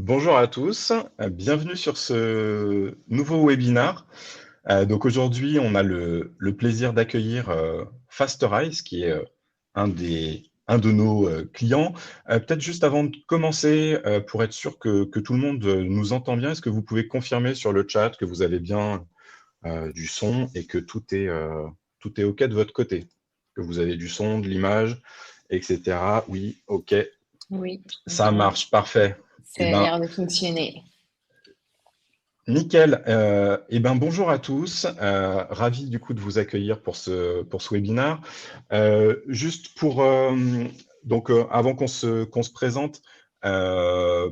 Bonjour à tous, bienvenue sur ce nouveau webinaire. Donc aujourd'hui, on a le plaisir d'accueillir Fasterize, qui est un de nos clients. Peut-être juste avant de commencer, pour être sûr que tout le monde nous entend bien, est-ce que vous pouvez confirmer sur le chat que vous avez bien du son et que tout est OK de votre côté? Que vous avez du son, de l'image, etc. Oui, OK, Oui, ça bien, marche, parfait. ça Eh a ben, l'air de fonctionner. nickel. Bonjour à tous. Ravi du coup de vous accueillir pour ce webinaire. Juste pour avant qu'on se présente,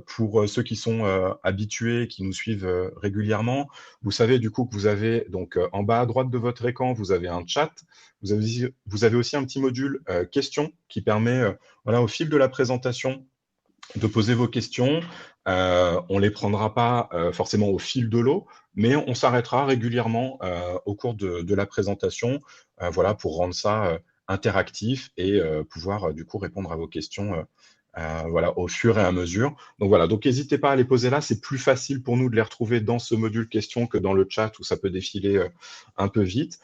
pour ceux qui sont habitués, qui nous suivent régulièrement, vous savez du coup que vous avez donc en bas à droite de votre écran, vous avez un chat. Vous avez aussi un petit module questions qui permet, voilà, au fil de la présentation, de poser vos questions. On les prendra pas forcément au fil de l'eau, mais on s'arrêtera régulièrement au cours de la présentation, voilà, pour rendre ça interactif et pouvoir du coup répondre à vos questions voilà, au fur et à mesure. Donc voilà, donc n'hésitez pas à les poser là, c'est plus facile pour nous de les retrouver dans ce module questions que dans le chat où ça peut défiler un peu vite.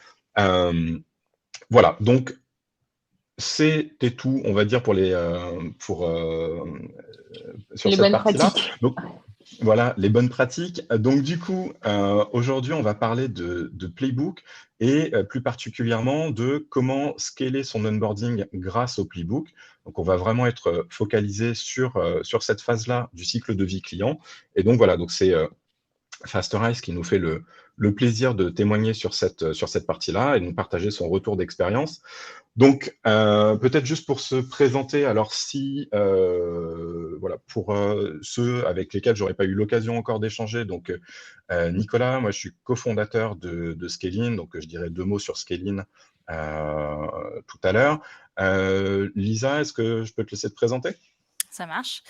Voilà, donc c'était tout, on va dire, sur Les cette bonnes partie-là. pratiques. Donc, voilà, les bonnes pratiques. Donc, du coup, aujourd'hui, on va parler de Playbook et plus particulièrement de comment scaler son onboarding grâce au Playbook. Donc, on va vraiment être focalisé sur cette phase-là du cycle de vie client. Et donc, voilà, donc c'est Fasterize qui nous fait le plaisir de témoigner sur cette partie-là et de nous partager son retour d'expérience. Donc, peut-être juste pour se présenter, alors si, voilà, pour ceux avec lesquels j'aurais pas eu l'occasion encore d'échanger, donc Nicolas, moi je suis cofondateur de Scalin, donc je dirais deux mots sur Scalin tout à l'heure. Lisa, est-ce que je peux te laisser te présenter? Ça marche.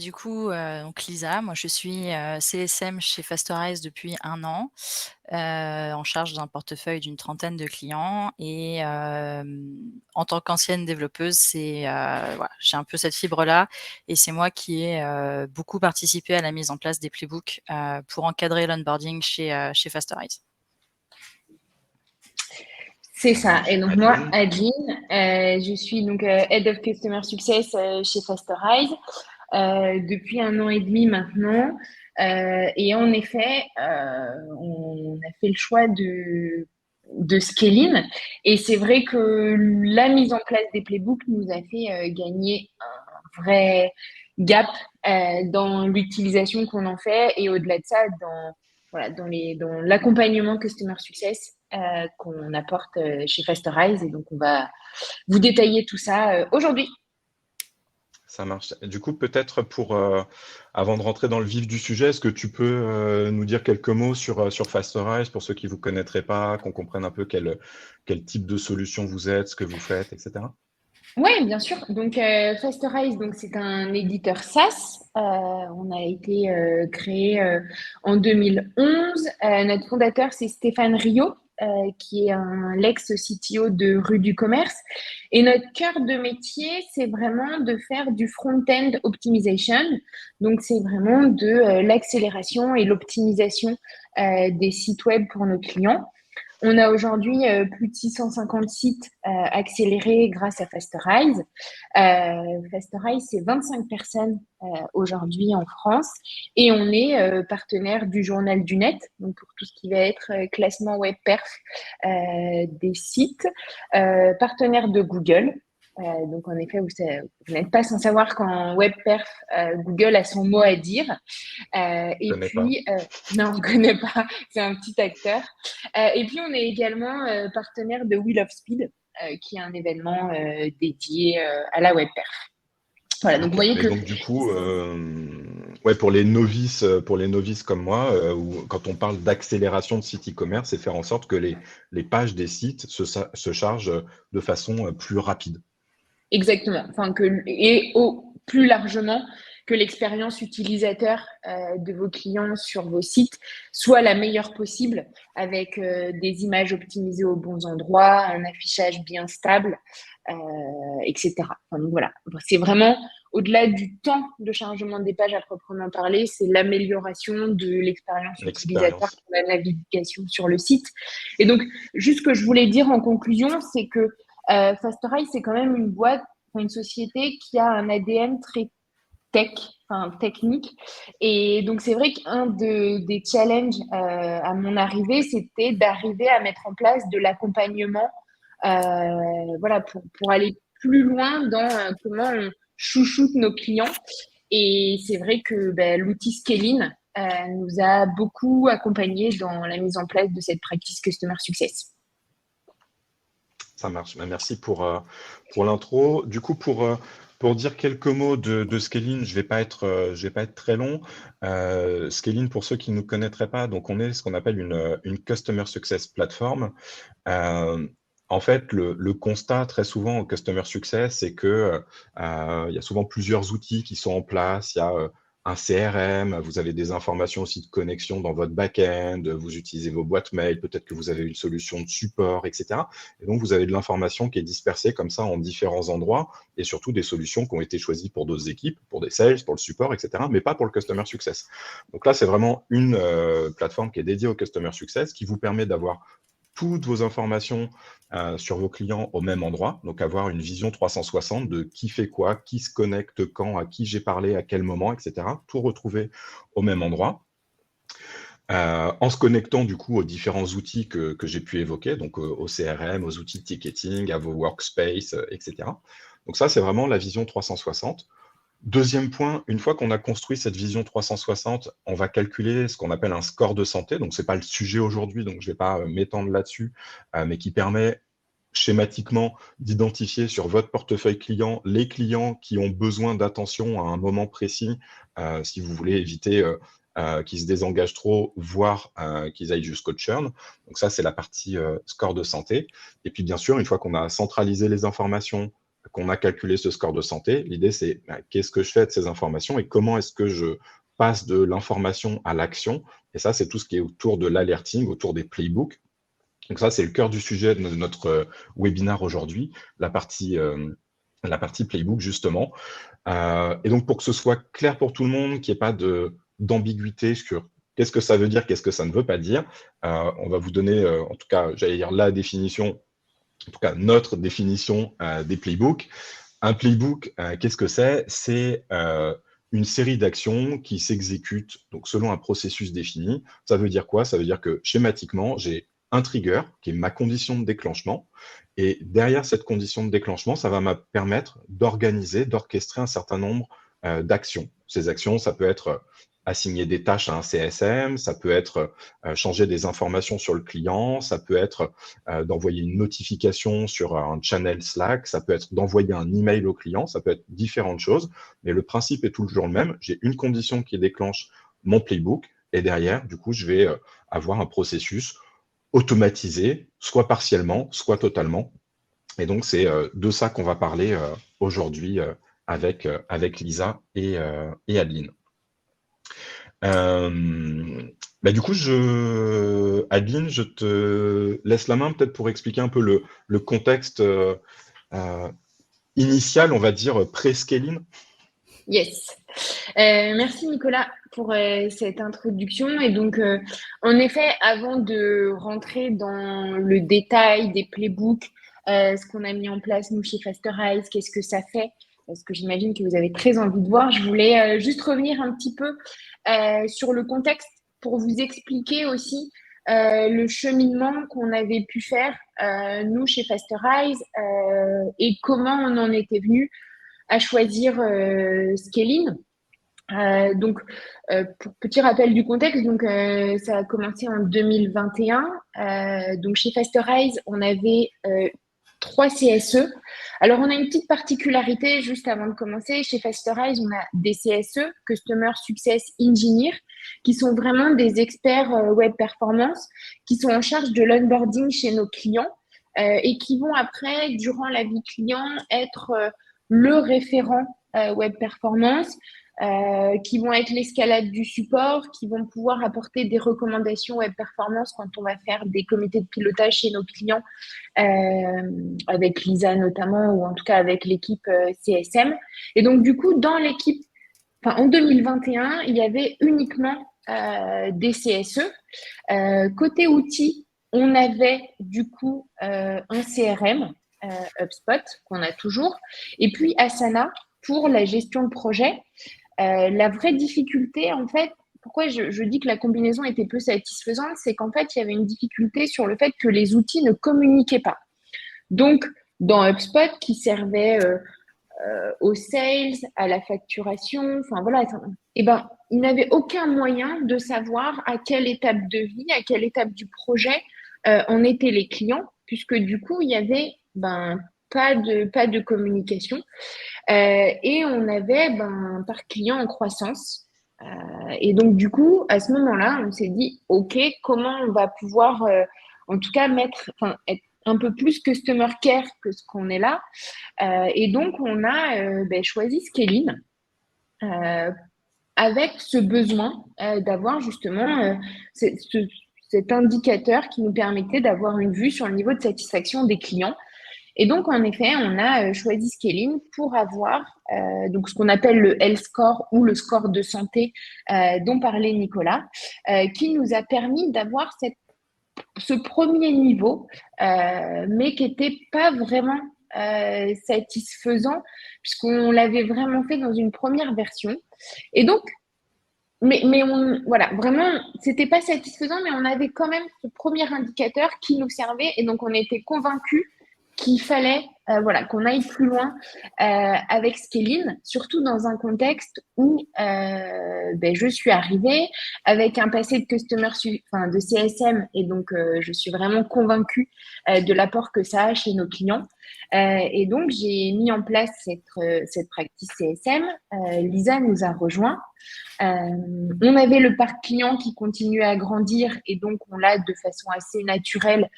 Du coup, donc Lisa, moi je suis CSM chez Fasterize depuis 1 an, en charge d'un portefeuille d'une trentaine de clients et en tant qu'ancienne développeuse, voilà, j'ai un peu cette fibre-là et c'est moi qui ai beaucoup participé à la mise en place des playbooks pour encadrer l'onboarding chez Fasterize. C'est ça. Et donc moi, Adeline. Adeline, je suis donc Head of Customer Success chez Fasterize depuis 1 an et demi maintenant. Et en effet, on a fait le choix de Scalin. Et c'est vrai que la mise en place des playbooks nous a fait gagner un vrai gap dans l'utilisation qu'on en fait et au-delà de ça, voilà, dans l'accompagnement Customer Success qu'on apporte chez Fasterize. Et donc, on va vous détailler tout ça aujourd'hui. Ça marche. Du coup, peut-être avant de rentrer dans le vif du sujet, est-ce que tu peux nous dire quelques mots sur Fasterize pour ceux qui ne vous connaîtraient pas, qu'on comprenne un peu quel type de solution vous êtes, ce que vous faites, etc. Oui, bien sûr. Donc, Fasterize, donc c'est un éditeur SaaS. On a été créé en 2011. Notre fondateur, c'est Stéphane Rio, qui est un l'ex-CTO de Rue du Commerce. Et notre cœur de métier, c'est vraiment de faire du front-end optimization. Donc, c'est vraiment de l'accélération et l'optimisation des sites web pour nos clients. On a aujourd'hui plus de 650 sites accélérés grâce à Fasterize. Fasterize, c'est 25 personnes aujourd'hui en France et on est partenaire du Journal du Net, donc pour tout ce qui va être classement web perf des sites, partenaire de Google. Donc en effet, vous n'êtes pas sans savoir qu'en web perf, Google a son mot à dire. Je connais pas. Non, on ne connaît pas, c'est un petit acteur. Et puis, on est également partenaire de Wheel of Speed, qui est un événement dédié à la web perf. Voilà, donc vous Ok. voyez Mais que donc du coup, ouais, pour les novices comme moi, quand on parle d'accélération de site e-commerce, c'est faire en sorte que les pages des sites se chargent de façon plus rapide. exactement, enfin plus largement que l'expérience utilisateur de vos clients sur vos sites soit la meilleure possible avec des images optimisées aux bons endroits, un affichage bien stable, etc. Enfin, donc voilà, c'est vraiment au-delà du temps de chargement des pages à proprement parler, c'est l'amélioration de l'expérience utilisateur L'expérience. pour la navigation sur le site. Et donc, juste ce que je voulais dire en conclusion, c'est que Fastorize, c'est quand même une boîte, une société qui a un ADN très tech, enfin technique. Et donc, c'est vrai qu'un des challenges à mon arrivée, c'était d'arriver à mettre en place de l'accompagnement voilà, pour aller plus loin dans comment on chouchoute nos clients. Et c'est vrai que l'outil Scaling nous a beaucoup accompagnés dans la mise en place de cette practice Customer Success. Ça marche. Merci pour l'intro. Du coup, pour dire quelques mots de Scaling, je vais pas être très long. Scaling, pour ceux qui ne nous connaîtraient pas, donc on est ce qu'on appelle une Customer Success Platform. En fait, le constat très souvent au Customer Success, c'est que il y a souvent plusieurs outils qui sont en place. Il y a un CRM, vous avez des informations aussi de connexion dans votre back-end, vous utilisez vos boîtes mail, peut-être que vous avez une solution de support, etc. Et donc, vous avez de l'information qui est dispersée comme ça en différents endroits et surtout des solutions qui ont été choisies pour d'autres équipes, pour des sales, pour le support, etc., mais pas pour le Customer Success. Donc là, c'est vraiment une plateforme qui est dédiée au Customer Success qui vous permet d'avoir toutes vos informations sur vos clients au même endroit, donc avoir une vision 360 de qui fait quoi, qui se connecte quand, à qui j'ai parlé, à quel moment, etc. Tout retrouver au même endroit. En se connectant du coup aux différents outils que j'ai pu évoquer, donc au CRM, aux outils de ticketing, à vos workspace, etc. Donc ça, c'est vraiment la vision 360. Deuxième point, une fois qu'on a construit cette vision 360, on va calculer ce qu'on appelle un score de santé. Donc, ce n'est pas le sujet aujourd'hui, donc je ne vais pas m'étendre là-dessus, mais qui permet schématiquement d'identifier sur votre portefeuille client les clients qui ont besoin d'attention à un moment précis, si vous voulez éviter qu'ils se désengagent trop, voire qu'ils aillent jusqu'au churn. Donc ça, c'est la partie score de santé. Et puis, bien sûr, une fois qu'on a centralisé les informations, qu'on a calculé ce score de santé, l'idée, c'est qu'est-ce que je fais de ces informations et comment est-ce que je passe de l'information à l'action. Et ça, c'est tout ce qui est autour de l'alerting, autour des playbooks. Donc ça, c'est le cœur du sujet de notre webinaire aujourd'hui, la partie playbook, justement. Et donc, pour que ce soit clair pour tout le monde, qu'il n'y ait pas d'ambiguïté sur qu'est-ce que ça veut dire, qu'est-ce que ça ne veut pas dire, on va vous donner, en tout cas, j'allais dire la définition, en tout cas notre définition des playbooks. Un playbook, qu'est-ce que c'est? C'est une série d'actions qui s'exécutent donc selon un processus défini. Ça veut dire quoi? Ça veut dire que schématiquement, j'ai un trigger qui est ma condition de déclenchement. Et derrière cette condition de déclenchement, ça va me permettre d'organiser, d'orchestrer un certain nombre d'actions. Ces actions, ça peut être assigner des tâches à un CSM, ça peut être changer des informations sur le client, ça peut être d'envoyer une notification sur un channel Slack, ça peut être d'envoyer un email au client, ça peut être différentes choses, mais le principe est toujours le même. J'ai une condition qui déclenche mon playbook et derrière, du coup, je vais avoir un processus automatisé, soit partiellement, soit totalement. Et donc, c'est de ça qu'on va parler aujourd'hui avec Lisa et Adeline. Du coup, Adeline, je te laisse la main peut-être pour expliquer un peu le contexte initial, on va dire, pré-scaling. Yes. Merci Nicolas pour cette introduction. Et donc, en effet, avant de rentrer dans le détail des playbooks, ce qu'on a mis en place nous chez Fastorize, qu'est-ce que ça fait, parce que j'imagine que vous avez très envie de voir, je voulais juste revenir un petit peu sur le contexte pour vous expliquer aussi le cheminement qu'on avait pu faire, nous, chez Fastorize, et comment on en était venu à choisir Scaling. Donc, pour petit rappel du contexte, donc ça a commencé en 2021. Donc, chez Fastorize, on avait 3 CSE. Alors, on a une petite particularité juste avant de commencer. Chez Fastorize, on a des CSE, Customer Success Engineer, qui sont vraiment des experts web performance, qui sont en charge de l'onboarding chez nos clients et qui vont après, durant la vie client, être le référent web performance, qui vont être l'escalade du support, qui vont pouvoir apporter des recommandations web performance quand on va faire des comités de pilotage chez nos clients, avec Lisa notamment, ou en tout cas avec l'équipe CSM. Et donc, du coup, dans l'équipe, en 2021, il y avait uniquement des CSE. Côté outils, on avait du coup un CRM, HubSpot, qu'on a toujours, et puis Asana pour la gestion de projet. La vraie difficulté, en fait, pourquoi je dis que la combinaison était peu satisfaisante, c'est qu'en fait, il y avait une difficulté sur le fait que les outils ne communiquaient pas. Donc, dans HubSpot, qui servait aux sales, à la facturation, enfin voilà, et ben, il n'avait aucun moyen de savoir à quelle étape de vie, à quelle étape du projet en étaient les clients, puisque du coup, il y avait pas de communication. Et on avait par client en croissance. Et donc, du coup, à ce moment-là, on s'est dit, OK, comment on va pouvoir, en tout cas, être un peu plus customer care que ce qu'on est là. Et donc, on a choisi Scaling avec ce besoin d'avoir justement cet indicateur qui nous permettait d'avoir une vue sur le niveau de satisfaction des clients. Et donc, en effet, on a choisi Scaling pour avoir donc ce qu'on appelle le Health Score ou le score de santé dont parlait Nicolas, qui nous a permis d'avoir ce premier niveau, mais qui n'était pas vraiment satisfaisant, puisqu'on l'avait vraiment fait dans une première version. Et donc, mais voilà, vraiment, c'était pas satisfaisant, mais on avait quand même ce premier indicateur qui nous servait, et donc on était convaincus qu'il fallait qu'on aille plus loin avec Scaling, surtout dans un contexte où je suis arrivée avec un passé de de CSM, et donc je suis vraiment convaincue de l'apport que ça a chez nos clients. Et donc j'ai mis en place cette practice CSM. Lisa nous a rejoints. On avait le parc client qui continuait à grandir, et donc on l'a de façon assez naturelle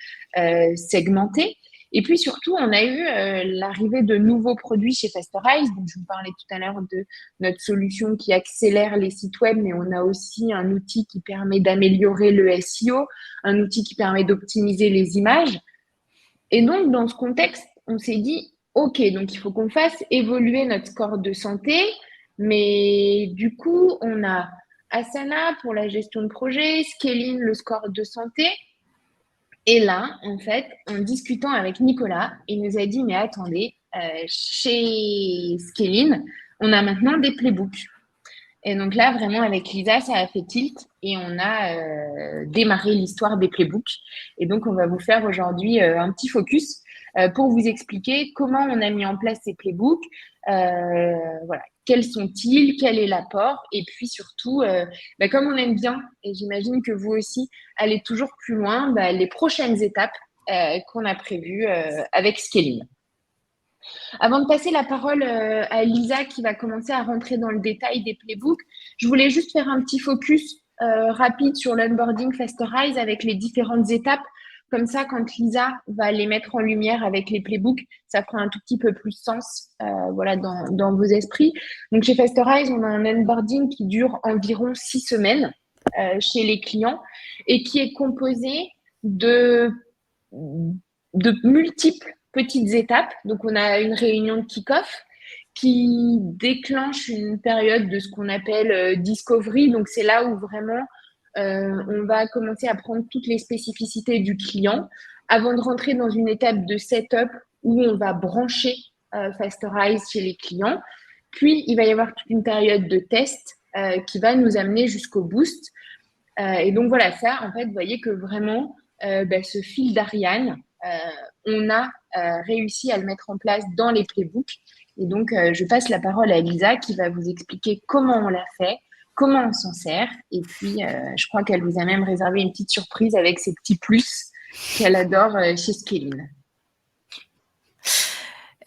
segmenté. Et puis surtout, on a eu l'arrivée de nouveaux produits chez Fastorize. Donc, je vous parlais tout à l'heure de notre solution qui accélère les sites web, mais on a aussi un outil qui permet d'améliorer le SEO, un outil qui permet d'optimiser les images. Et donc, dans ce contexte, on s'est dit, OK, donc il faut qu'on fasse évoluer notre score de santé, mais du coup, on a Asana pour la gestion de projet, Scaling, le score de santé. Et là, en fait, en discutant avec Nicolas, il nous a dit, mais attendez, chez Scaling, on a maintenant des playbooks. Et donc là, vraiment, avec Lisa, ça a fait tilt et on a démarré l'histoire des playbooks. Et donc, on va vous faire aujourd'hui un petit focus pour vous expliquer comment on a mis en place ces playbooks, voilà, quels sont-ils, quel est l'apport, et puis surtout, comme on aime bien, et j'imagine que vous aussi allez toujours plus loin, les prochaines étapes qu'on a prévues avec Scaling. Avant de passer la parole à Lisa qui va commencer à rentrer dans le détail des playbooks, je voulais juste faire un petit focus rapide sur l'onboarding Fastorize avec les différentes étapes. Comme ça, quand Lisa va les mettre en lumière avec les playbooks, ça fera un tout petit peu plus sens dans vos esprits. Donc, chez Fastorize, on a un onboarding qui dure environ 6 semaines chez les clients et qui est composé de multiples petites étapes. Donc, on a une réunion de kick-off qui déclenche une période de ce qu'on appelle discovery. Donc, c'est là où vraiment on va commencer à prendre toutes les spécificités du client avant de rentrer dans une étape de setup où on va brancher Fastorize chez les clients. Puis, il va y avoir toute une période de test qui va nous amener jusqu'au boost. Et donc, voilà, ça, en fait, vous voyez que vraiment, ce fil d'Ariane, on a réussi à le mettre en place dans les playbooks. Et donc, je passe la parole à Lisa qui va vous expliquer comment on l'a fait, comment on s'en sert. Et puis, je crois qu'elle vous a même réservé une petite surprise avec ses petits plus qu'elle adore chez Scaling.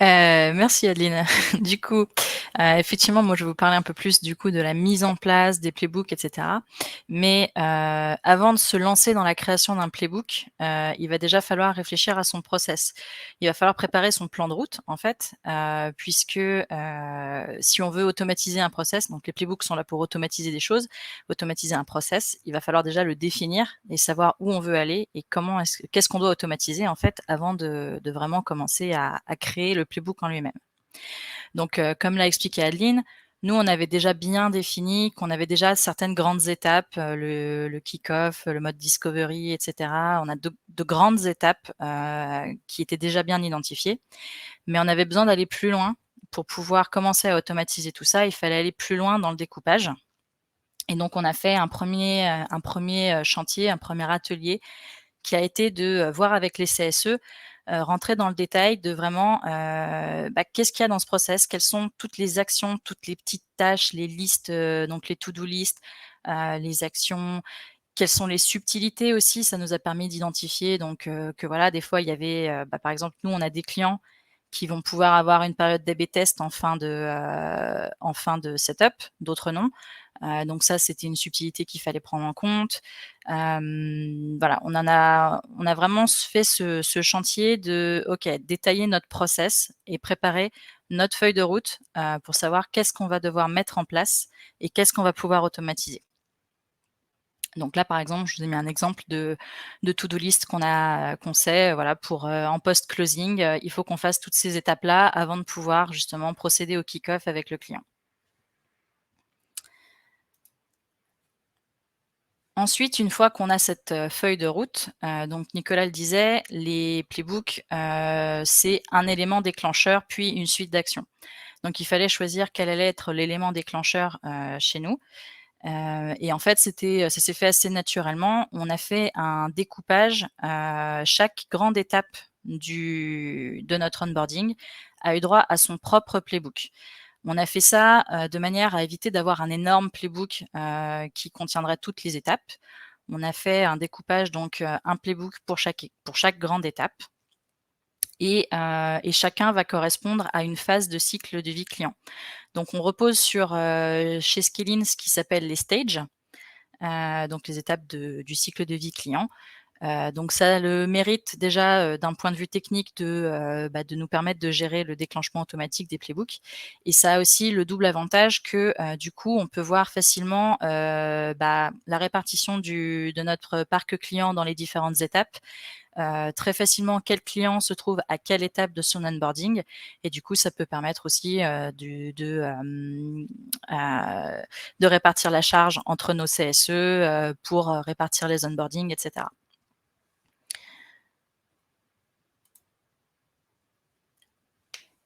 Merci Adeline. Du coup, Effectivement, moi, je vais vous parler un peu plus du coup de la mise en place des playbooks, etc. Mais avant de se lancer dans la création d'un playbook, il va déjà falloir réfléchir à son process. Il va falloir préparer son plan de route, en fait, puisque si on veut automatiser un process, donc les playbooks sont là pour automatiser des choses, automatiser un process, il va falloir déjà le définir et savoir où on veut aller et qu'est-ce qu'on doit automatiser en fait avant de vraiment commencer à créer le playbook en lui-même. Donc, comme l'a expliqué Adeline, nous, on avait déjà bien défini qu'on avait déjà certaines grandes étapes, le kick-off, le mode discovery, etc. On a de grandes étapes qui étaient déjà bien identifiées, mais on avait besoin d'aller plus loin pour pouvoir commencer à automatiser tout ça. Il fallait aller plus loin dans le découpage. Et donc, on a fait un premier chantier, un premier atelier qui a été de voir avec les CSE, rentrer dans le détail de vraiment qu'est-ce qu'il y a dans ce process, quelles sont toutes les actions, toutes les petites tâches, les listes, donc les to-do list, les actions, quelles sont les subtilités aussi. Ça nous a permis d'identifier donc que voilà, des fois, il y avait, par exemple, nous, on a des clients qui vont pouvoir avoir une période d'A/B test en fin de setup, d'autres non. Donc ça, c'était une subtilité qu'il fallait prendre en compte. Voilà, on a vraiment fait ce chantier de détailler notre process et préparer notre feuille de route pour savoir qu'est-ce qu'on va devoir mettre en place et qu'est-ce qu'on va pouvoir automatiser. Donc là, par exemple, je vous ai mis un exemple de to-do list qu'on sait, voilà, pour en post-closing, il faut qu'on fasse toutes ces étapes-là avant de pouvoir justement procéder au kick-off avec le client. Ensuite, une fois qu'on a cette feuille de route, donc Nicolas le disait, les playbooks, c'est un élément déclencheur, puis une suite d'actions. Donc il fallait choisir quel allait être l'élément déclencheur chez nous. Et en fait, ça s'est fait assez naturellement. On a fait un découpage. Chaque grande étape de notre onboarding a eu droit à son propre playbook. On a fait ça de manière à éviter d'avoir un énorme playbook qui contiendrait toutes les étapes. On a fait un découpage, donc un playbook pour chaque grande étape. Et chacun va correspondre à une phase de cycle de vie client. Donc, on repose sur chez Skillin ce qui s'appelle les stages, donc les étapes du cycle de vie client. Donc ça a le mérite déjà d'un point de vue technique de nous permettre de gérer le déclenchement automatique des playbooks. Et ça a aussi le double avantage que du coup, on peut voir facilement la répartition de notre parc client dans les différentes étapes. Très facilement quel client se trouve à quelle étape de son onboarding, et du coup ça peut permettre aussi de répartir la charge entre nos CSE pour répartir les onboarding, etc.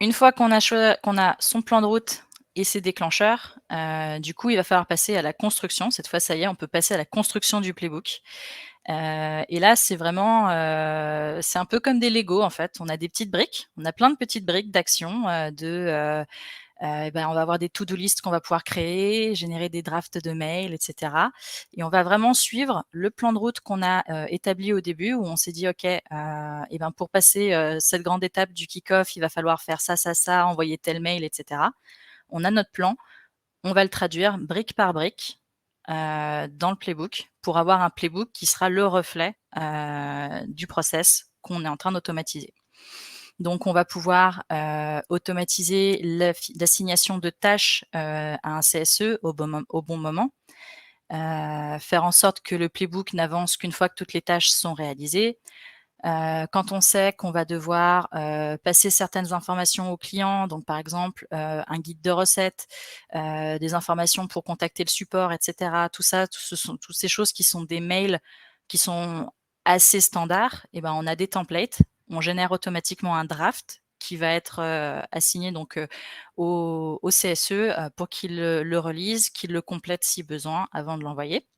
Une fois qu'on a son plan de route et ses déclencheurs, du coup il va falloir passer à la construction. Cette fois, ça y est, on peut passer à la construction du playbook. Et là, c'est vraiment, c'est un peu comme des Lego en fait. On a des petites briques, on a plein de petites briques d'action, on va avoir des to-do list qu'on va pouvoir créer, générer des drafts de mails, etc. Et on va vraiment suivre le plan de route qu'on a établi au début, où on s'est dit, pour passer cette grande étape du kick-off, il va falloir faire ça, ça, ça, envoyer tel mail, etc. On a notre plan, on va le traduire brique par brique dans le playbook pour avoir un playbook qui sera le reflet du process qu'on est en train d'automatiser. Donc, on va pouvoir automatiser l'assignation de tâches à un CSE au bon moment, faire en sorte que le playbook n'avance qu'une fois que toutes les tâches sont réalisées. Quand on sait qu'on va devoir passer certaines informations au client, donc par exemple un guide de recettes, des informations pour contacter le support, etc. Tout ça, ce sont toutes ces choses qui sont des mails qui sont assez standards. Et ben, on a des templates. On génère automatiquement un draft qui va être assigné donc au CSE pour qu'il le relise, qu'il le complète si besoin avant de l'envoyer,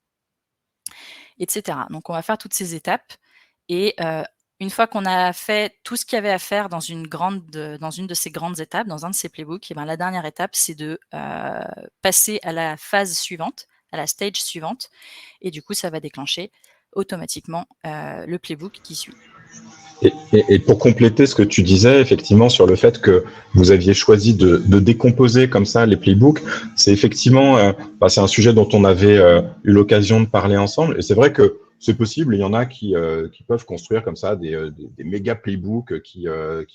etc. Donc, on va faire toutes ces étapes et une fois qu'on a fait tout ce qu'il y avait à faire dans une de ces grandes étapes, dans un de ces playbooks, et ben, la dernière étape, c'est de passer à la phase suivante, à la stage suivante. Et du coup, ça va déclencher automatiquement le playbook qui suit. Et pour compléter ce que tu disais, effectivement, sur le fait que vous aviez choisi de décomposer comme ça les playbooks, c'est effectivement, c'est un sujet dont on avait eu l'occasion de parler ensemble. Et c'est vrai que c'est possible. Il y en a qui peuvent construire comme ça des méga playbooks qui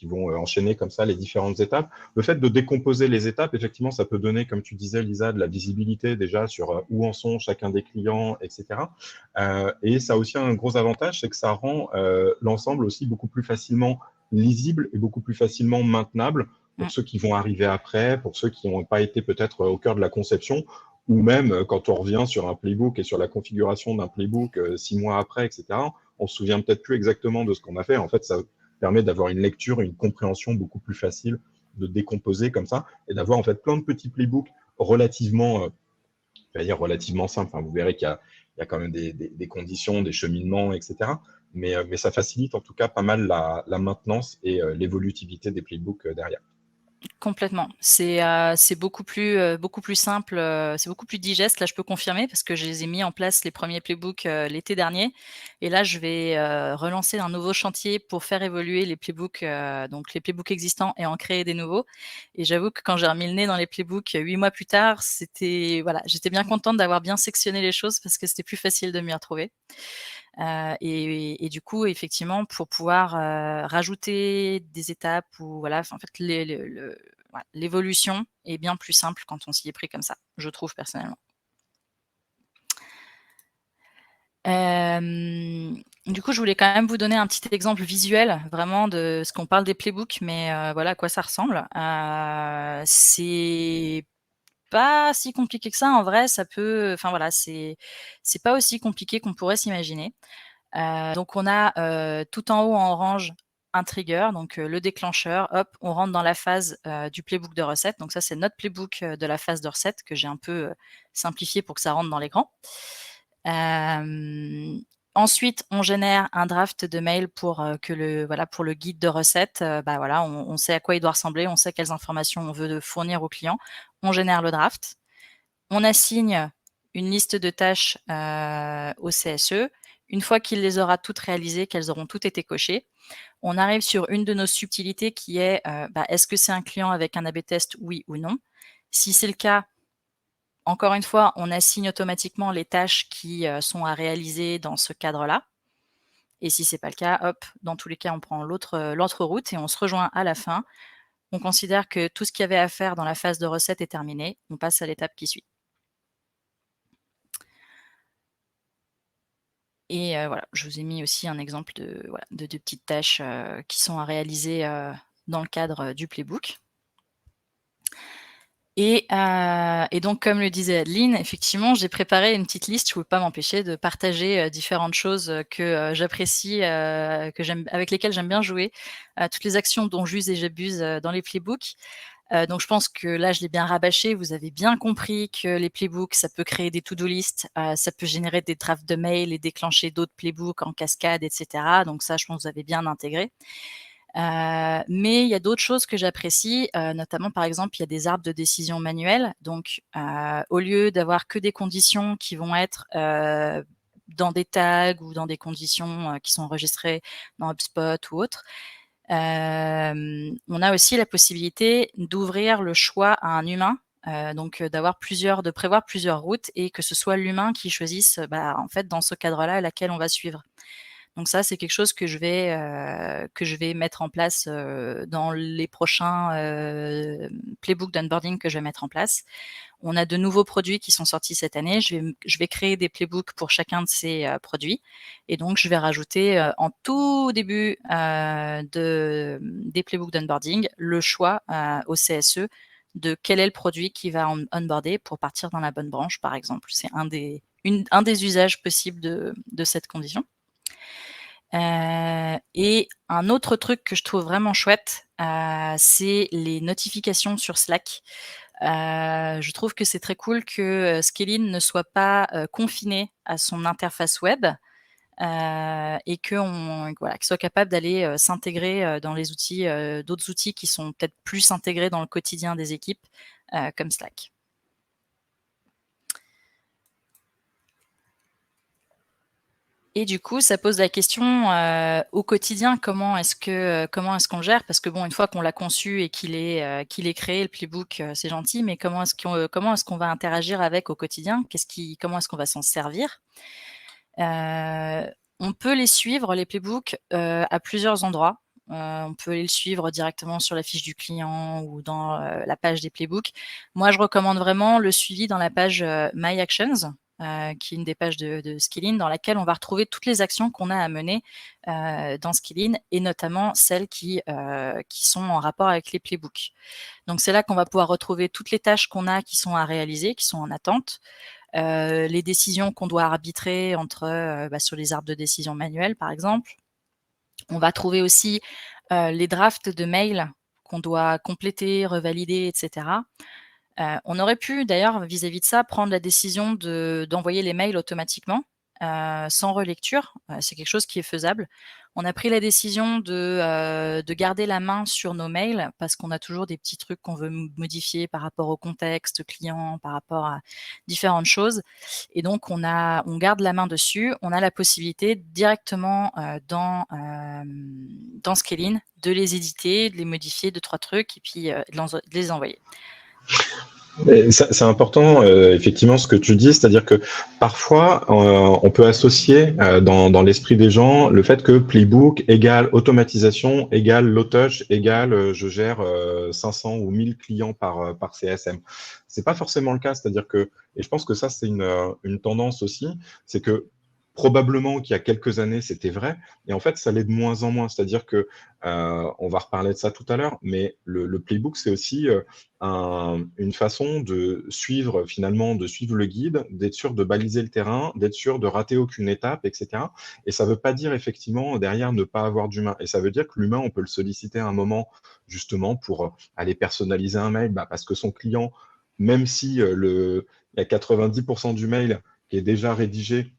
vont enchaîner comme ça les différentes étapes. Le fait de décomposer les étapes, effectivement, ça peut donner, comme tu disais, Lisa, de la visibilité déjà sur où en sont chacun des clients, etc. Et ça a aussi un gros avantage, c'est que ça rend l'ensemble aussi beaucoup plus facilement lisible et beaucoup plus facilement maintenable pour ceux qui vont arriver après, pour ceux qui n'ont pas été peut-être au cœur de la conception, ou même quand on revient sur un playbook et sur la configuration d'un playbook 6 mois après, etc., on se souvient peut-être plus exactement de ce qu'on a fait. En fait, ça permet d'avoir une lecture, une compréhension beaucoup plus facile, de décomposer comme ça, et d'avoir en fait plein de petits playbooks relativement, relativement simples. Enfin, vous verrez qu'il y a quand même des conditions, des cheminements, etc. Mais ça facilite en tout cas pas mal la maintenance et l'évolutivité des playbooks derrière. Complètement. C'est beaucoup plus simple, c'est beaucoup plus digeste. Là, je peux confirmer parce que je les ai mis en place les premiers playbooks l'été dernier. Et là, je vais relancer un nouveau chantier pour faire évoluer les playbooks, donc les playbooks existants et en créer des nouveaux. Et j'avoue que quand j'ai remis le nez dans les playbooks 8 mois plus tard, j'étais bien contente d'avoir bien sectionné les choses parce que c'était plus facile de m'y retrouver. Et du coup, effectivement, pour pouvoir rajouter des étapes ou voilà, en fait, l'évolution est bien plus simple quand on s'y est pris comme ça, je trouve personnellement. Du coup, je voulais quand même vous donner un petit exemple visuel, vraiment de ce qu'on parle des playbooks, mais voilà à quoi ça ressemble. C'est pas si compliqué que ça en vrai, c'est pas aussi compliqué qu'on pourrait s'imaginer. Donc on a tout en haut en orange un trigger, donc le déclencheur. Hop, on rentre dans la phase du playbook de recette. Donc ça, c'est notre playbook de la phase de recette que j'ai un peu simplifié pour que ça rentre dans l'écran. Ensuite, on génère un draft de mail pour pour le guide de recette. On sait à quoi il doit ressembler, on sait quelles informations on veut fournir au client. On génère le draft. On assigne une liste de tâches au CSE. Une fois qu'il les aura toutes réalisées, qu'elles auront toutes été cochées, on arrive sur une de nos subtilités qui est est-ce que c'est un client avec un A/B test, oui ou non? Si c'est le cas, encore une fois, on assigne automatiquement les tâches qui sont à réaliser dans ce cadre-là. Et si c'est pas le cas, hop, dans tous les cas, on prend l'autre route et on se rejoint à la fin. On considère que tout ce qu'il y avait à faire dans la phase de recette est terminé. On passe à l'étape qui suit. Et voilà, je vous ai mis aussi un exemple de petites tâches qui sont à réaliser dans le cadre du playbook. Et donc, comme le disait Adeline, effectivement, j'ai préparé une petite liste. Je ne pouvais pas m'empêcher de partager différentes choses que j'apprécie, avec lesquelles j'aime bien jouer, toutes les actions dont j'use et j'abuse dans les playbooks. Donc je pense que là, je l'ai bien rabâché. Vous avez bien compris que les playbooks, ça peut créer des to-do list, ça peut générer des drafts de mails et déclencher d'autres playbooks en cascade, etc. Donc ça, je pense que vous avez bien intégré. Mais il y a d'autres choses que j'apprécie, notamment par exemple, il y a des arbres de décision manuels. Donc, au lieu d'avoir que des conditions qui vont être dans des tags ou dans des conditions qui sont enregistrées dans HubSpot ou autre, on a aussi la possibilité d'ouvrir le choix à un humain, de prévoir plusieurs routes et que ce soit l'humain qui choisisse, en fait, dans ce cadre-là, laquelle on va suivre. Donc ça, c'est quelque chose que je vais mettre en place dans les prochains playbooks d'onboarding que je vais mettre en place. On a de nouveaux produits qui sont sortis cette année. Je vais créer des playbooks pour chacun de ces produits. Et donc, je vais rajouter en tout début des playbooks d'onboarding le choix au CSE de quel est le produit qui va onboarder pour partir dans la bonne branche, par exemple. C'est un des usages possibles de cette condition. Et un autre truc que je trouve vraiment chouette, c'est les notifications sur Slack. Je trouve que c'est très cool que Skelin ne soit pas confiné à son interface web et qu'il soit capable d'aller s'intégrer dans les outils, d'autres outils qui sont peut-être plus intégrés dans le quotidien des équipes, comme Slack. Et du coup, ça pose la question au quotidien, comment est-ce qu'on le gère? Parce que bon, une fois qu'on l'a conçu et qu'il est créé, le playbook, c'est gentil, mais comment est-ce qu'on va interagir avec au quotidien? Comment est-ce qu'on va s'en servir? On peut les suivre, les playbooks, à plusieurs endroits. On peut les suivre directement sur la fiche du client ou dans la page des playbooks. Moi, je recommande vraiment le suivi dans la page My Actions, qui est une des pages de Skillin, dans laquelle on va retrouver toutes les actions qu'on a à mener dans Skillin, et notamment celles qui sont en rapport avec les playbooks. Donc, c'est là qu'on va pouvoir retrouver toutes les tâches qu'on a qui sont à réaliser, qui sont en attente, les décisions qu'on doit arbitrer sur les arbres de décision manuels, par exemple. On va trouver aussi les drafts de mails qu'on doit compléter, revalider, etc. On aurait pu d'ailleurs, vis-à-vis de ça, prendre la décision d'envoyer les mails automatiquement, sans relecture. C'est quelque chose qui est faisable. On a pris la décision de garder la main sur nos mails parce qu'on a toujours des petits trucs qu'on veut modifier par rapport au contexte client, par rapport à différentes choses. Et donc, on garde la main dessus. On a la possibilité directement dans Skillin de les éditer, de les modifier, 2-3 trucs, et puis de les envoyer. C'est important, effectivement, ce que tu dis, c'est-à-dire que parfois, on peut associer dans l'esprit des gens le fait que playbook égale automatisation, égale low touch, égale je gère 500 ou 1000 clients par CSM. C'est pas forcément le cas, c'est-à-dire que, et je pense que ça, c'est une tendance aussi, c'est que probablement qu'il y a quelques années, c'était vrai, et en fait, ça l'est de moins en moins. C'est-à-dire que, on va reparler de ça tout à l'heure, mais le playbook, c'est aussi une façon de suivre finalement, de suivre le guide, d'être sûr de baliser le terrain, d'être sûr de rater aucune étape, etc. Et ça ne veut pas dire effectivement derrière ne pas avoir d'humain. Et ça veut dire que l'humain, on peut le solliciter à un moment justement pour aller personnaliser un mail, parce que son client, même si il y a 90% du mail qui est déjà rédigé,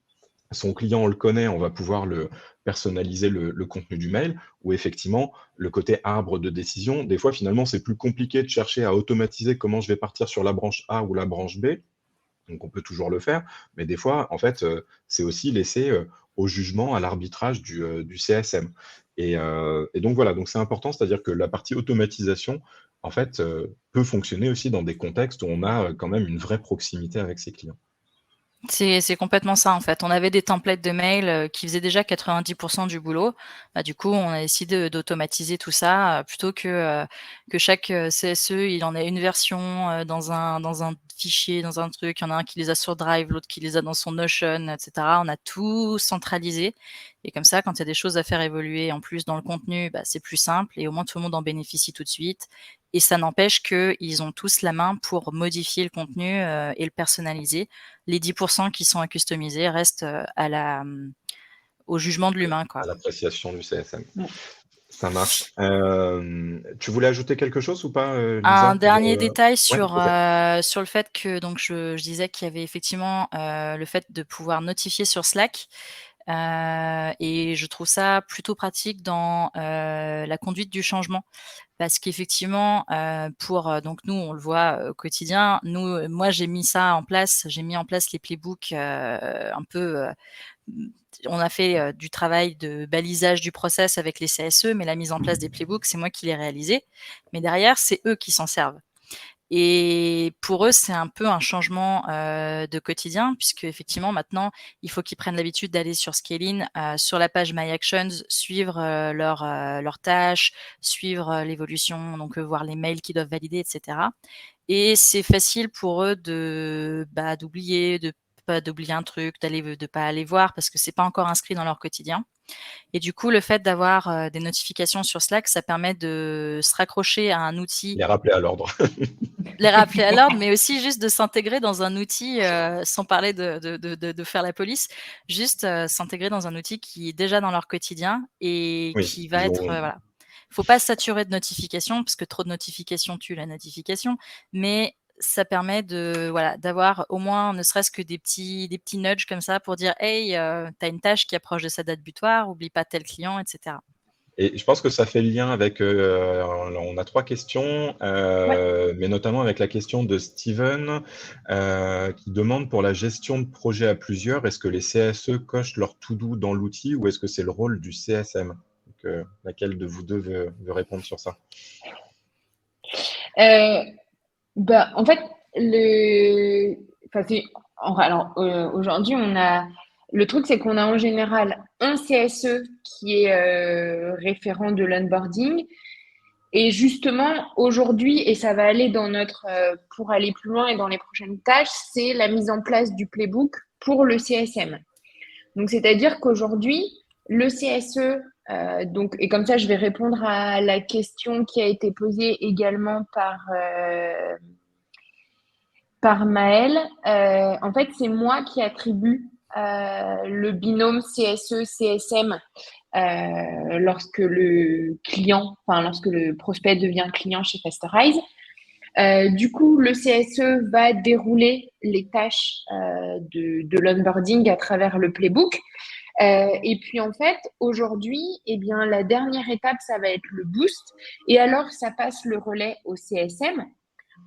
son client, on le connaît, on va pouvoir le personnaliser le contenu du mail, ou effectivement, le côté arbre de décision, des fois, finalement, c'est plus compliqué de chercher à automatiser comment je vais partir sur la branche A ou la branche B, donc on peut toujours le faire, mais des fois, en fait, c'est aussi laissé au jugement, à l'arbitrage du CSM. Et donc voilà, donc c'est important, c'est-à-dire que la partie automatisation, en fait, peut fonctionner aussi dans des contextes où on a quand même une vraie proximité avec ses clients. C'est complètement ça, en fait. On avait des templates de mails qui faisaient déjà 90% du boulot. Du coup, on a décidé d'automatiser tout ça plutôt que chaque CSE, il en ait une version dans un fichier, dans un truc. Il y en a un qui les a sur Drive, l'autre qui les a dans son Notion, etc. On a tout centralisé. Et comme ça, quand il y a des choses à faire évoluer en plus dans le contenu, c'est plus simple et au moins tout le monde en bénéficie tout de suite. Et ça n'empêche qu'ils ont tous la main pour modifier le contenu et le personnaliser. Les 10% qui sont à customiser restent au jugement de l'humain, quoi. À l'appréciation du CSM. Ouais. Ça marche. Tu voulais ajouter quelque chose ou pas, Lisa, Un dernier détail sur, ok. sur le fait que donc je disais qu'il y avait effectivement le fait de pouvoir notifier sur Slack. Et je trouve ça plutôt pratique dans la conduite du changement. Parce qu'effectivement, donc nous, on le voit au quotidien. Moi, j'ai mis en place les playbooks un peu. On a fait du travail de balisage du process avec les CSE, mais la mise en place des playbooks, c'est moi qui l'ai réalisé. Mais derrière, c'est eux qui s'en servent. Et pour eux, c'est un peu un changement de quotidien, puisque effectivement maintenant, il faut qu'ils prennent l'habitude d'aller sur Skillin, sur la page My Actions, suivre leurs tâches, suivre l'évolution, donc voir les mails qu'ils doivent valider, etc. Et c'est facile pour eux d'oublier, d'oublier un truc, de pas aller voir parce que c'est pas encore inscrit dans leur quotidien. Et du coup, le fait d'avoir des notifications sur Slack, ça permet de se raccrocher à un outil. Les rappeler à l'ordre. Les rappeler à l'ordre, mais aussi juste de s'intégrer dans un outil, sans parler de faire la police, juste s'intégrer dans un outil qui est déjà dans leur quotidien et Oui, qui va être, voilà. Faut pas se saturer de notifications parce que trop de notifications tue la notification, mais ça permet d'avoir au moins ne serait-ce que des petits nudges comme ça pour dire: «Hey, tu as une tâche qui approche de sa date butoir, oublie pas tel client», etc. Et je pense que ça fait le lien avec, on a 3 questions, Ouais. mais notamment avec la question de Steven, qui demande pour la gestion de projet à plusieurs, est-ce que les CSE cochent leur to-do dans l'outil ou est-ce que c'est le rôle du CSM? Donc, laquelle de vous deux veut répondre sur ça? Euh, Bah, en fait, enfin, alors, aujourd'hui, le truc, c'est qu'on a en général un CSE qui est référent de l'onboarding. Et justement, aujourd'hui, et ça va aller pour aller plus loin et dans les prochaines tâches, c'est la mise en place du playbook pour le CSM. Donc, c'est-à-dire qu'aujourd'hui, le CSE, donc, et comme ça, je vais répondre à la question qui a été posée également par Maël. En fait, c'est moi qui attribue le binôme CSE-CSM lorsque lorsque le prospect devient client chez Fasterize. Du coup, le CSE va dérouler les tâches de l'onboarding à travers le playbook. Et puis en fait, aujourd'hui, eh bien, la dernière étape, ça va être le boost. Et alors, ça passe le relais au CSM.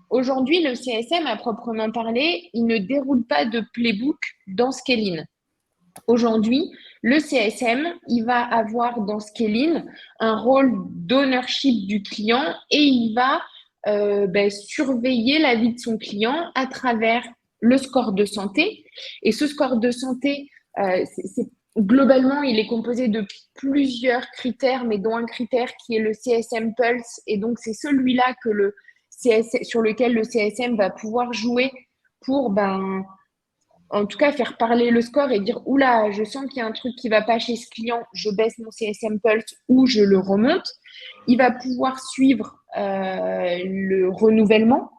Aujourd'hui, le CSM, à proprement parler, il ne déroule pas de playbook dans Scale-in. Aujourd'hui, le CSM, il va avoir dans Scale-in un rôle d'ownership du client et il va surveiller la vie de son client à travers le score de santé. Et ce score de santé, globalement, il est composé de plusieurs critères, mais dont un critère qui est le CSM Pulse. Et donc, c'est celui-là sur lequel le CSM va pouvoir jouer pour en tout cas, faire parler le score et dire, oula, je sens qu'il y a un truc qui va pas chez ce client, je baisse mon CSM Pulse ou je le remonte. Il va pouvoir suivre le renouvellement,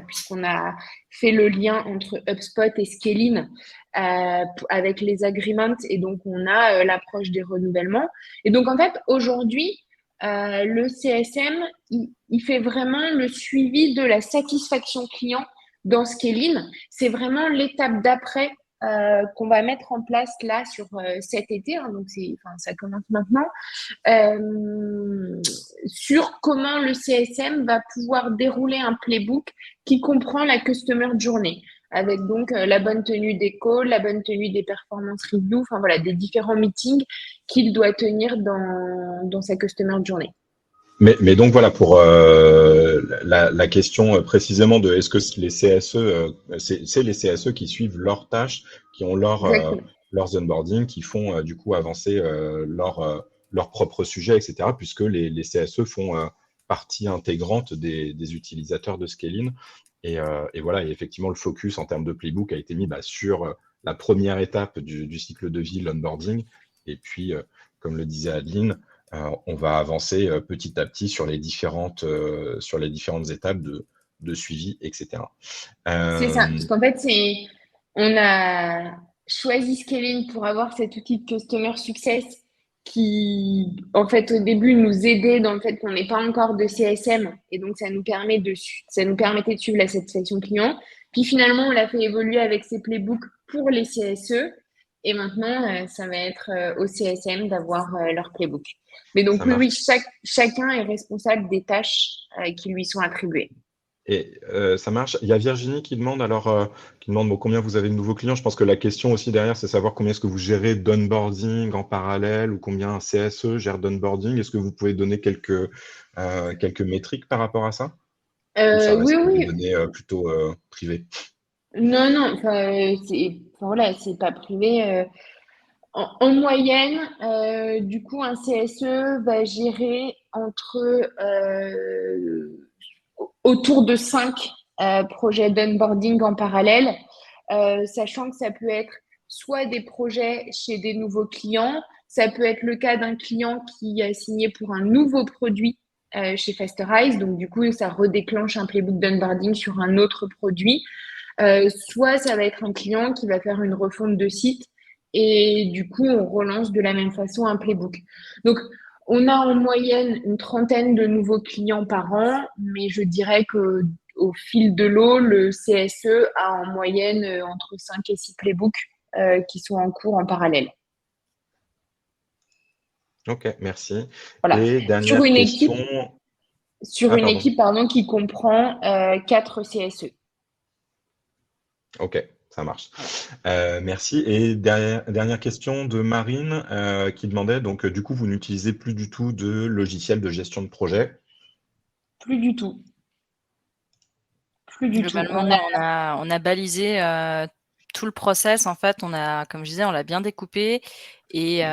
puisqu'on a fait le lien entre HubSpot et Scale-in avec les agreements, et donc on a l'approche des renouvellements. Et donc, en fait, aujourd'hui, le CSM, il fait vraiment le suivi de la satisfaction client dans Scale-in. C'est vraiment l'étape d'après qu'on va mettre en place là sur cet été, hein, donc ça commence maintenant, sur comment le CSM va pouvoir dérouler un playbook qui comprend la customer journey, avec donc la bonne tenue des calls, la bonne tenue des performance reviews, enfin voilà, des différents meetings qu'il doit tenir dans sa customer journey. Mais donc voilà, pour la question précisément de est-ce que les CSE, c'est les CSE qui suivent leurs tâches, qui ont Exactement. leurs onboarding, qui font du coup avancer leurs propres sujets, etc., puisque les CSE font partie intégrante des utilisateurs de Scale-in. Et voilà, et effectivement, le focus en termes de playbook a été mis sur la première étape du cycle de vie, l'onboarding. Et puis, comme le disait Adeline, on va avancer petit à petit sur les différentes étapes de suivi, etc. C'est ça, parce qu'en fait, on a choisi Scaling pour avoir cet outil de Customer Success qui, en fait, au début, nous aidait dans le fait qu'on n'ait pas encore de CSM et donc ça nous permettait de suivre la satisfaction client. Puis finalement, on l'a fait évoluer avec ces playbooks pour les CSE et maintenant, ça va être au CSM d'avoir leur playbook. Mais donc, Ça oui, marche. oui, chacun est responsable des tâches qui lui sont attribuées. Et ça marche. Il y a Virginie qui demande bon, combien vous avez de nouveaux clients. Je pense que la question aussi derrière, c'est savoir combien est-ce que vous gérez d'onboarding en parallèle ou combien un CSE gère d'onboarding. Est-ce que vous pouvez donner quelques métriques par rapport à ça? Ou ça Oui, reste des oui. données plutôt privées? Non, non, voilà, c'est pas privé. En moyenne, du coup, un CSE va gérer autour de 5 projets d'onboarding en parallèle, sachant que ça peut être soit des projets chez des nouveaux clients, ça peut être le cas d'un client qui a signé pour un nouveau produit chez Fasterize, donc du coup, ça redéclenche un playbook d'onboarding sur un autre produit. Soit ça va être un client qui va faire une refonte de site et du coup, on relance de la même façon un playbook. Donc, on a en moyenne une trentaine de nouveaux clients par an, mais je dirais que au fil de l'eau, le CSE a en moyenne entre 5 et 6 playbooks qui sont en cours en parallèle. Ok, merci. Voilà. Et Sur dernière une question. équipe, sur Ah, une pardon. équipe pardon, qui comprend 4 CSE. Ok, ça marche. Voilà. Merci. Et dernière question de Marine qui demandait, donc du coup, vous n'utilisez plus du tout de logiciel de gestion de projet. Plus du tout. Plus du tout. Globalement, on a balisé tout le process. En fait, comme je disais, on l'a bien découpé et